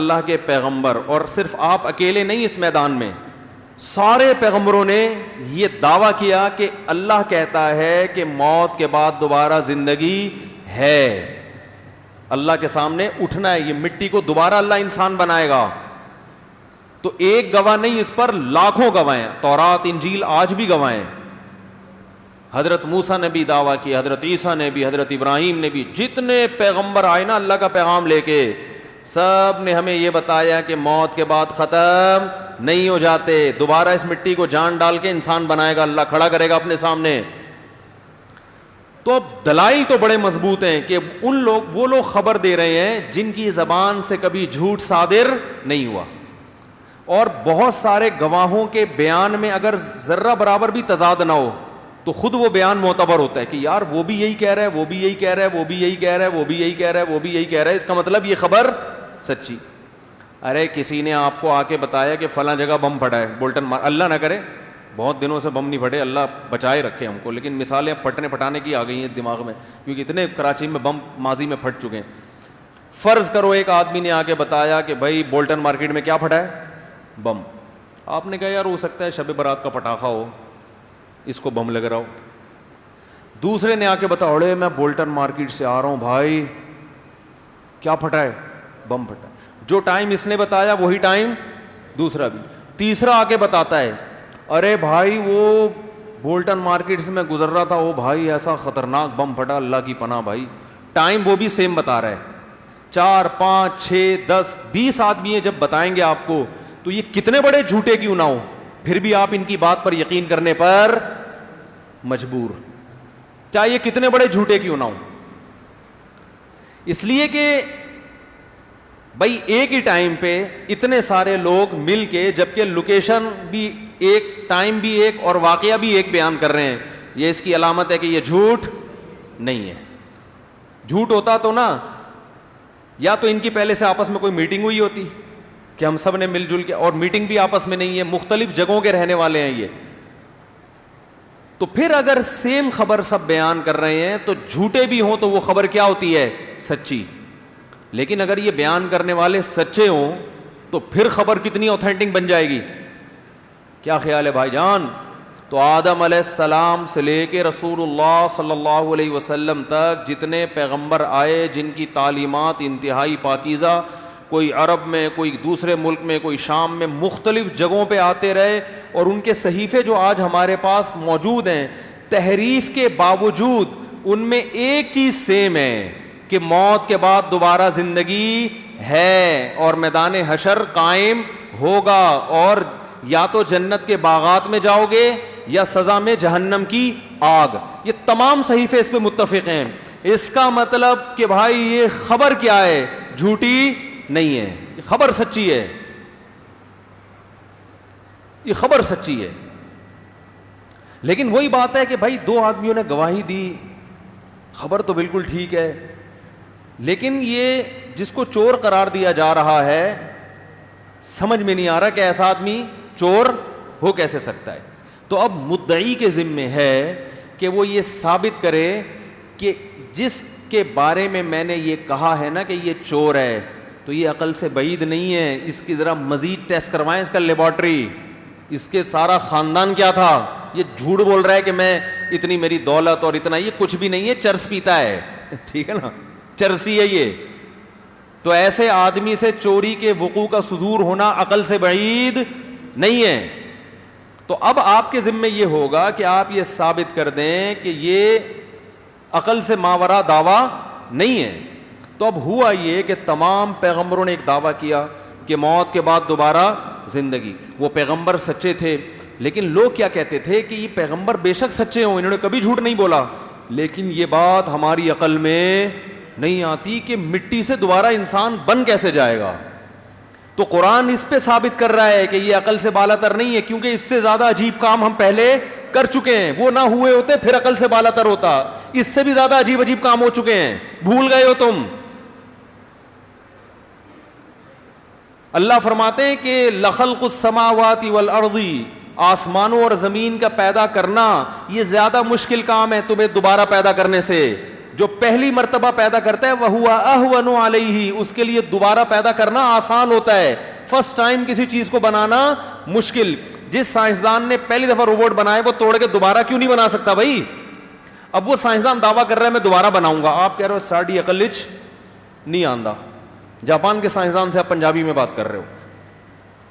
اللہ کے پیغمبر، اور صرف آپ اکیلے نہیں اس میدان میں، سارے پیغمبروں نے یہ دعویٰ کیا کہ اللہ کہتا ہے کہ موت کے بعد دوبارہ زندگی ہے، اللہ کے سامنے اٹھنا ہے، یہ مٹی کو دوبارہ اللہ انسان بنائے گا. تو ایک گواہ نہیں، اس پر لاکھوں گواہ ہیں، تورات انجیل آج بھی گواہ ہیں. حضرت موسیٰ نے بھی دعویٰ کیا، حضرت عیسیٰ نے بھی، حضرت ابراہیم نے بھی، جتنے پیغمبر آئے نا اللہ کا پیغام لے کے، سب نے ہمیں یہ بتایا کہ موت کے بعد ختم نہیں ہو جاتے، دوبارہ اس مٹی کو جان ڈال کے انسان بنائے گا، اللہ کھڑا کرے گا اپنے سامنے. تو اب دلائل تو بڑے مضبوط ہیں کہ وہ لوگ خبر دے رہے ہیں جن کی زبان سے کبھی جھوٹ صادر نہیں ہوا، اور بہت سارے گواہوں کے بیان میں اگر ذرہ برابر بھی تضاد نہ ہو تو خود وہ بیان معتبر ہوتا ہے کہ یار وہ بھی یہی کہہ رہا ہے، وہ بھی یہی کہہ رہا ہے، وہ بھی یہی کہہ رہا ہے، وہ بھی یہی کہہ رہا ہے، وہ بھی یہی کہہ رہا ہے، اس کا مطلب یہ خبر سچی. ارے کسی نے آپ کو آ کے بتایا کہ فلاں جگہ بم پھٹا ہے، بولٹن مار، اللہ نہ کرے بہت دنوں سے بم نہیں پھٹے، اللہ بچائے رکھے ہم کو، لیکن مثالیں پھٹنے پھٹانے کی آ گئی ہیں دماغ میں، کیونکہ اتنے کراچی میں بم ماضی میں پھٹ چکے ہیں. فرض کرو ایک آدمی نے آ کے بتایا کہ بھائی بولٹن مارکیٹ میں کیا پھٹا ہے؟ بم. آپ نے کہا یار ہو سکتا ہے شب برات کا پٹاخہ ہو، اس کو بم لگ رہا ہو. دوسرے نے آ کے بتایا اڑے میں بولٹن مارکیٹ سے آ رہا ہوں بھائی، کیا پھٹا ہے؟ بم پھٹا. جو ٹائم اس نے بتایا وہی ٹائم دوسرا بھی. تیسرا آ کے بتاتا ہے ارے بھائی وہ بولٹن مارکیٹ سے میں گزر رہا تھا، وہ بھائی ایسا خطرناک بم پھٹا، اللہ کی پناہ بھائی. ٹائم وہ بھی سیم بتا رہا ہے. 4 5 6 10 20 آدمی ہیں، جب بتائیں گے آپ کو تو یہ کتنے بڑے جھوٹے کیوں نہ ہو، پھر بھی آپ ان کی بات پر یقین کرنے پر مجبور، چاہے یہ کتنے بڑے جھوٹے کیوں نہ ہو. اس لیے کہ بھائی ایک ہی ٹائم پہ اتنے سارے لوگ مل کے، جبکہ لوکیشن بھی ایک، ٹائم بھی ایک، اور واقعہ بھی ایک بیان کر رہے ہیں، یہ اس کی علامت ہے کہ یہ جھوٹ نہیں ہے. جھوٹ ہوتا تو نا، یا تو ان کی پہلے سے آپس میں کوئی میٹنگ ہوئی ہوتی کہ ہم سب نے مل جل کے، اور میٹنگ بھی آپس میں نہیں ہے، مختلف جگہوں کے رہنے والے ہیں یہ. تو پھر اگر سیم خبر سب بیان کر رہے ہیں تو جھوٹے بھی ہوں تو وہ خبر کیا ہوتی ہے؟ سچی. لیکن اگر یہ بیان کرنے والے سچے ہوں تو پھر خبر کتنی اوتھینٹک بن جائے گی. کیا خیال ہے بھائی جان؟ تو آدم علیہ السلام سے لے کے رسول اللہ صلی اللہ علیہ وسلم تک جتنے پیغمبر آئے جن کی تعلیمات انتہائی پاکیزہ، کوئی عرب میں، کوئی دوسرے ملک میں، کوئی شام میں، مختلف جگہوں پہ آتے رہے، اور ان کے صحیفے جو آج ہمارے پاس موجود ہیں، تحریف کے باوجود ان میں ایک چیز سیم ہے کہ موت کے بعد دوبارہ زندگی ہے اور میدان حشر قائم ہوگا، اور یا تو جنت کے باغات میں جاؤ گے یا سزا میں جہنم کی آگ. یہ تمام صحیفے اس پہ متفق ہیں. اس کا مطلب کہ بھائی یہ خبر کیا ہے؟ جھوٹی نہیں ہے، یہ خبر سچی ہے، یہ خبر سچی ہے. لیکن وہی بات ہے کہ بھائی 2 آدمیوں نے گواہی دی، خبر تو بالکل ٹھیک ہے، لیکن یہ جس کو چور قرار دیا جا رہا ہے سمجھ میں نہیں آ رہا کہ ایسا آدمی چور ہو کیسے سکتا ہے. تو اب مدعی کے ذمے ہے کہ وہ یہ ثابت کرے کہ جس کے بارے میں میں نے یہ کہا ہے نا کہ یہ چور ہے، تو یہ عقل سے بعید نہیں ہے، اس کی ذرا مزید ٹیسٹ کروائیں، اس کا لیبارٹری، اس کے سارا خاندان کیا تھا. یہ جھوٹ بول رہا ہے کہ میں اتنی میری دولت اور اتنا، یہ کچھ بھی نہیں ہے، چرس پیتا ہے، ٹھیک ہے نا، چرسی ہے یہ. تو ایسے آدمی سے چوری کے وقوع کا صدور ہونا عقل سے بعید نہیں ہے. تو اب آپ کے ذمے یہ ہوگا کہ آپ یہ ثابت کر دیں کہ یہ عقل سے ماورا دعویٰ نہیں ہے. تو اب ہوا یہ کہ تمام پیغمبروں نے ایک دعویٰ کیا کہ موت کے بعد دوبارہ زندگی. وہ پیغمبر سچے تھے، لیکن لوگ کیا کہتے تھے کہ یہ پیغمبر بے شک سچے ہوں، انہوں نے کبھی جھوٹ نہیں بولا، لیکن یہ بات ہماری عقل میں نہیں آتی کہ مٹی سے دوبارہ انسان بن کیسے جائے گا. تو قرآن اس پہ ثابت کر رہا ہے کہ یہ عقل سے بالا تر نہیں ہے، کیونکہ اس سے زیادہ عجیب کام ہم پہلے کر چکے ہیں. وہ نہ ہوئے ہوتے پھر عقل سے بالا تر ہوتا، اس سے بھی زیادہ عجیب عجیب کام ہو چکے ہیں، بھول گئے ہو تم. اللہ فرماتے ہیں کہ لخلق السماوات والارض، آسمانوں اور زمین کا پیدا کرنا یہ زیادہ مشکل کام ہے تمہیں دوبارہ پیدا کرنے سے. جو پہلی مرتبہ پیدا کرتا ہے وَهُوَ أَهْوَنُ عَلَيْهِ, اس کے لیے دوبارہ پیدا کرنا آسان ہوتا ہے. فرسٹ ٹائم کسی چیز کو بنانا مشکل. جس سائنسدان نے پہلی دفعہ روبوٹ بنایا وہ توڑ کے دوبارہ کیوں نہیں بنا سکتا بھائی؟ اب وہ سائنسدان دعویٰ کر رہا ہے میں دوبارہ بناؤں گا, آپ کہہ رہے ہو ساڑی عقل وچ نہیں آندا. جاپان کے سائنسدان سے آپ پنجابی میں بات کر رہے ہو,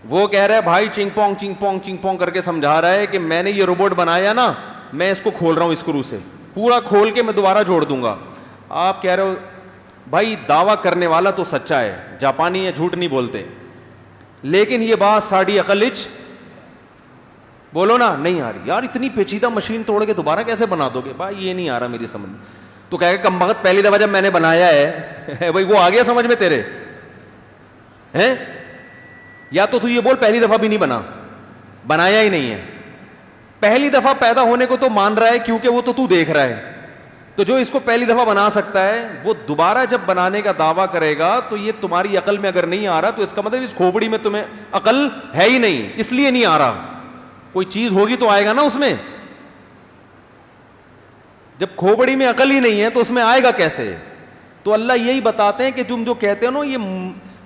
وہ کہہ رہا ہے بھائی چنگ پونگ چنگ پونگ چنگ پونگ کر کے سمجھا رہا ہے کہ میں نے یہ روبوٹ بنایا نا, میں اس کو کھول رہا ہوں اسکرو سے, پورا کھول کے میں دوبارہ جوڑ دوں گا. آپ کہہ رہے ہو بھائی دعویٰ کرنے والا تو سچا ہے, جاپانی ہے, جھوٹ نہیں بولتے, لیکن یہ بات ساڑی عقل وچ بولو نا نہیں آ رہی. یار اتنی پیچیدہ مشین توڑ کے دوبارہ کیسے بنا دو گے؟ بھائی یہ نہیں آ رہا میری سمجھ میں. تو کہے گا کم بخت پہلی دفعہ جب میں نے بنایا ہے بھائی وہ آ گیا سمجھ میں تیرے ہیں, یا تو یہ بول پہلی دفعہ بھی نہیں بنایا ہی نہیں ہے. پہلی دفعہ پیدا ہونے کو تو مان رہا ہے کیونکہ وہ تو دیکھ رہا ہے. تو جو اس کو پہلی دفعہ بنا سکتا ہے وہ دوبارہ جب بنانے کا دعویٰ کرے گا تو یہ تمہاری عقل میں اگر نہیں آ رہا تو اس کا مطلب اس کھوپڑی میں تمہیں عقل ہے ہی نہیں, اس لیے نہیں آ رہا. کوئی چیز ہوگی تو آئے گا نا اس میں. جب کھوپڑی میں عقل ہی نہیں ہے تو اس میں آئے گا کیسے؟ تو اللہ یہی بتاتے ہیں کہ تم جو کہتے ہو نا یہ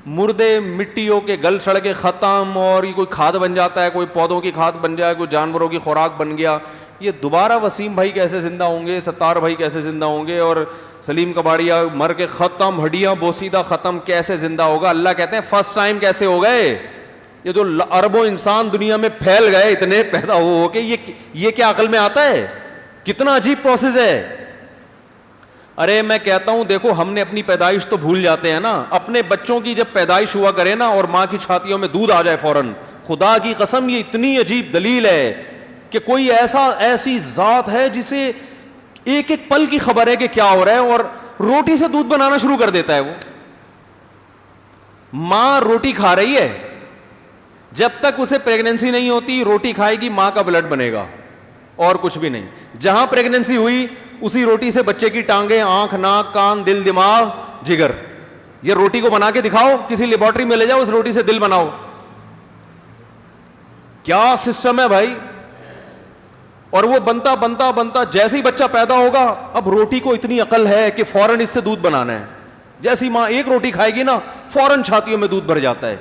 مردے مٹیوں کے گل سڑ کے ختم اور یہ کوئی کھاد بن جاتا ہے, کوئی پودوں کی کھاد بن جائے, کوئی جانوروں کی خوراک بن گیا, یہ دوبارہ وسیم بھائی کیسے زندہ ہوں گے, ستار بھائی کیسے زندہ ہوں گے, اور سلیم کباڑیا مر کے ختم, ہڈیاں بوسیدہ ختم, کیسے زندہ ہوگا؟ اللہ کہتے ہیں فرسٹ ٹائم کیسے ہو گئے؟ یہ جو اربوں انسان دنیا میں پھیل گئے اتنے پیدا ہو کے, یہ کیا عقل میں آتا ہے؟ کتنا عجیب پروسیس ہے. ارے میں کہتا ہوں دیکھو ہم نے اپنی پیدائش تو بھول جاتے ہیں نا. اپنے بچوں کی جب پیدائش ہوا کرے نا اور ماں کی چھاتیوں میں دودھ آ جائے فوراً, خدا کی قسم یہ اتنی عجیب دلیل ہے کہ کوئی ایسی ذات ہے جسے ایک ایک پل کی خبر ہے کہ کیا ہو رہا ہے, اور روٹی سے دودھ بنانا شروع کر دیتا ہے. وہ ماں روٹی کھا رہی ہے, جب تک اسے پریگننسی نہیں ہوتی روٹی کھائے گی, ماں کا بلڈ بنے گا اور کچھ بھی نہیں. جہاں پریگننسی ہوئی اسی روٹی سے بچے کی ٹانگیں, آنکھ, ناک, کان, دل, دماغ, جگر. یہ روٹی کو بنا کے دکھاؤ, کسی لیبارٹری میں لے جاؤ, اس روٹی سے دل بناؤ. کیا سسٹم ہے بھائی. اور وہ بنتا بنتا بنتا جیسے ہی بچہ پیدا ہوگا, اب روٹی کو اتنی عقل ہے کہ فوراً اس سے دودھ بنانا ہے. جیسی ماں ایک روٹی کھائے گی نا فوراً چھاتیوں میں دودھ بھر جاتا ہے.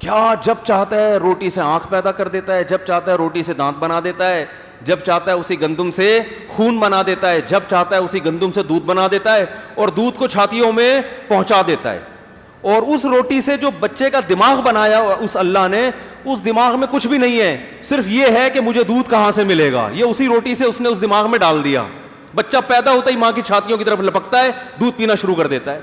کیا جب چاہتا ہے روٹی سے آنکھ پیدا کر دیتا ہے, جب چاہتا ہے روٹی سے دانت بنا دیتا ہے, جب چاہتا ہے اسی گندم سے خون بنا دیتا ہے, جب چاہتا ہے اسی گندم سے دودھ بنا دیتا ہے اور دودھ کو چھاتیوں میں پہنچا دیتا ہے. اور اس روٹی سے جو بچے کا دماغ بنایا اس اللہ نے, اس دماغ میں کچھ بھی نہیں ہے, صرف یہ ہے کہ مجھے دودھ کہاں سے ملے گا. یہ اسی روٹی سے اس نے اس دماغ میں ڈال دیا. بچہ پیدا ہوتا ہی ماں کی چھاتیوں کی طرف لپکتا ہے, دودھ پینا شروع کر دیتا ہے.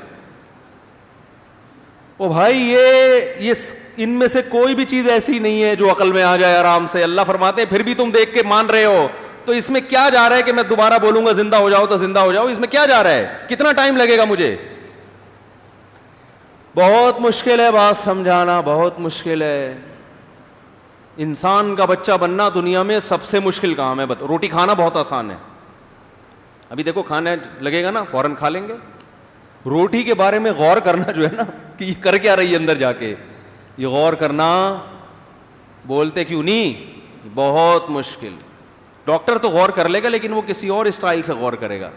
او بھائی یہ ان میں سے کوئی بھی چیز ایسی نہیں ہے جو عقل میں آ جائے آرام سے. اللہ فرماتے ہیں پھر بھی تم دیکھ کے مان رہے ہو تو اس میں کیا جا رہا ہے کہ میں دوبارہ بولوں گا زندہ ہو جاؤ تو زندہ ہو جاؤ. اس میں کیا جا رہا ہے؟ کتنا ٹائم لگے گا مجھے؟ بہت مشکل ہے بات سمجھانا, بہت مشکل ہے. انسان کا بچہ بننا دنیا میں سب سے مشکل کام ہے. روٹی کھانا بہت آسان ہے. ابھی دیکھو کھانے لگے گا نا فوراً کھا لیں گے. روٹی کے بارے میں غور کرنا جو ہے نا کہ یہ کر کیا رہی ہے اندر جا کے, یہ غور کرنا بولتے کیوں نہیں, بہت مشکل. ڈاکٹر تو غور کر لے گا لیکن وہ کسی اور اسٹائل سے غور کرے گا.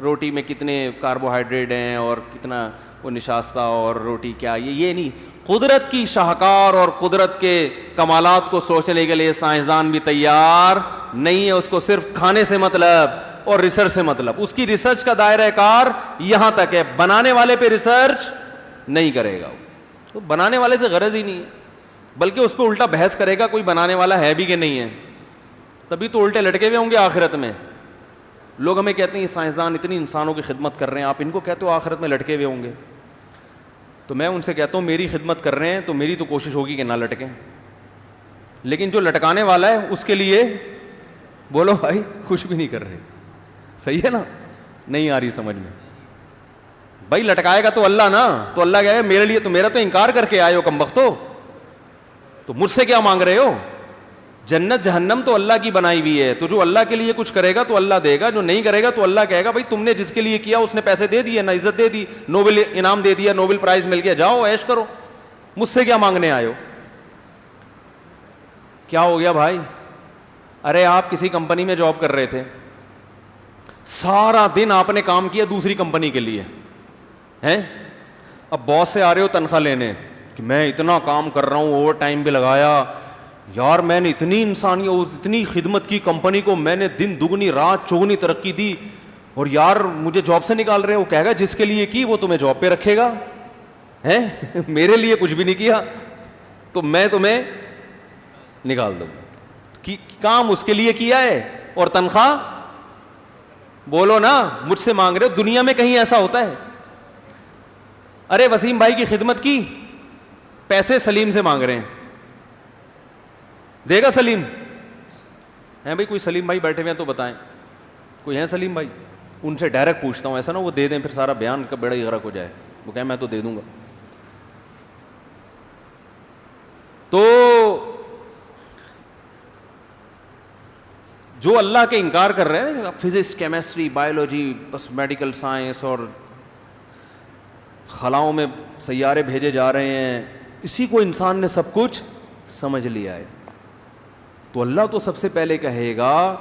روٹی میں کتنے کاربوہائیڈریٹ ہیں اور کتنا وہ نشاستہ اور روٹی کیا, یہ نہیں. قدرت کی شاہکار اور قدرت کے کمالات کو سوچنے کے لیے سائنسدان بھی تیار نہیں ہے. اس کو صرف کھانے سے مطلب اور ریسرچ سے مطلب. اس کی ریسرچ کا دائرہ کار یہاں تک ہے, بنانے والے پہ ریسرچ نہیں کرے گا. تو بنانے والے سے غرض ہی نہیں ہے, بلکہ اس پہ الٹا بحث کرے گا کوئی بنانے والا ہے بھی کہ نہیں ہے. تبھی تو الٹے لٹکے ہوئے ہوں گے آخرت میں. لوگ ہمیں کہتے ہیں سائنسدان اتنی انسانوں کی خدمت کر رہے ہیں, آپ ان کو کہتے ہو آخرت میں لٹکے ہوئے ہوں گے. تو میں ان سے کہتا ہوں میری خدمت کر رہے ہیں تو میری تو کوشش ہوگی کہ نہ لٹکیں, لیکن جو لٹکانے والا ہے اس کے لیے بولو بھائی کچھ بھی نہیں کر رہے. صحیح ہے نا؟ نہیں آ رہی سمجھ میں. بھائی لٹکائے گا تو اللہ نا, تو اللہ کہے میرے لیے تو, میرا تو انکار کر کے آئے ہو کمبختو, تو مجھ سے کیا مانگ رہے ہو؟ جنت جہنم تو اللہ کی بنائی ہوئی ہے, تو جو اللہ کے لیے کچھ کرے گا تو اللہ دے گا, جو نہیں کرے گا تو اللہ کہے گا بھائی تم نے جس کے لیے کیا اس نے پیسے دے دیے, نہ عزت دے دی, نوبل انعام دے دیا, نوبل پرائز مل گیا, جاؤ عیش کرو, مجھ سے کیا مانگنے آئے ہو. کیا ہو گیا بھائی؟ ارے آپ کسی کمپنی میں جاب کر رہے تھے, سارا دن آپ نے کام کیا دوسری کمپنی کے لیے ہیں, اب باس سے آ رہے ہو تنخواہ لینے کہ میں اتنا کام کر رہا ہوں, اوور ٹائم بھی لگایا, یار میں نے اتنی انسانیت اتنی خدمت کی کمپنی کو, میں نے دن دگنی رات چوگنی ترقی دی, اور یار مجھے جاب سے نکال رہے ہو. کہے گا جس کے لیے کی وہ تمہیں جاب پہ رکھے گا, ہیں میرے لیے کچھ بھی نہیں کیا تو میں تمہیں نکال دوں گا. کام اس کے لیے کیا ہے اور تنخواہ بولو نا مجھ سے مانگ رہے ہو. دنیا میں کہیں ایسا ہوتا ہے؟ ارے وسیم بھائی کی خدمت کی, پیسے سلیم سے مانگ رہے ہیں, دے گا سلیم؟ ہیں بھائی کوئی سلیم بھائی بیٹھے ہوئے ہیں تو بتائیں, کوئی ہیں سلیم بھائی؟ ان سے ڈائریکٹ پوچھتا ہوں, ایسا نہ وہ دے دیں پھر سارا بیان کا بیڑا ہی غرق ہو جائے. وہ کہیں میں تو دے دوں گا. تو جو اللہ کے انکار کر رہے ہیں, فزکس کیمسٹری بایولوجی بس میڈیکل سائنس اور خلاؤں میں سیارے بھیجے جا رہے ہیں, اسی کو انسان نے سب کچھ سمجھ لیا ہے. تو اللہ تو سب سے پہلے کہے گا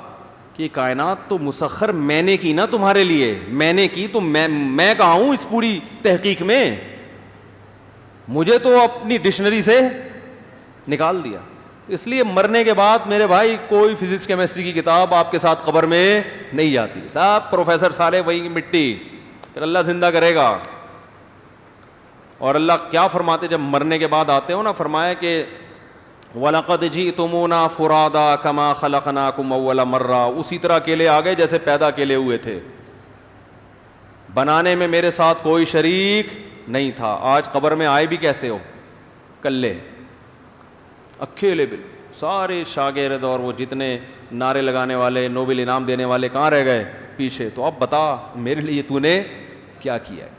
کہ کائنات تو مسخر میں نے کی نا تمہارے لیے, میں نے کی, تو میں کہاں ہوں اس پوری تحقیق میں, مجھے تو اپنی ڈکشنری سے نکال دیا. اس لیے مرنے کے بعد میرے بھائی کوئی فزکس کیمسٹری کی کتاب آپ کے ساتھ قبر میں نہیں جاتی. صاحب پروفیسر سارے وہی مٹی, پھر اللہ زندہ کرے گا. اور اللہ کیا فرماتے جب مرنے کے بعد آتے ہو نا, فرمایا کہ وَلَقَدْ جِئْتُمُونَا فُرَادَا كَمَا خَلَقْنَاكُمْ أَوَّلَ مَرَّةٍ, اسی طرح اکیلے آ گئے جیسے پیدا اکیلے ہوئے تھے, بنانے میں میرے ساتھ کوئی شریک نہیں تھا. آج قبر میں آئے بھی کیسے ہو؟ کلے اکیلے. بل سارے شاگرد اور وہ جتنے نعرے لگانے والے نوبل انعام دینے والے کہاں رہ گئے؟ پیچھے. تو اب بتا میرے لیے تو نے کیا کیا ہے؟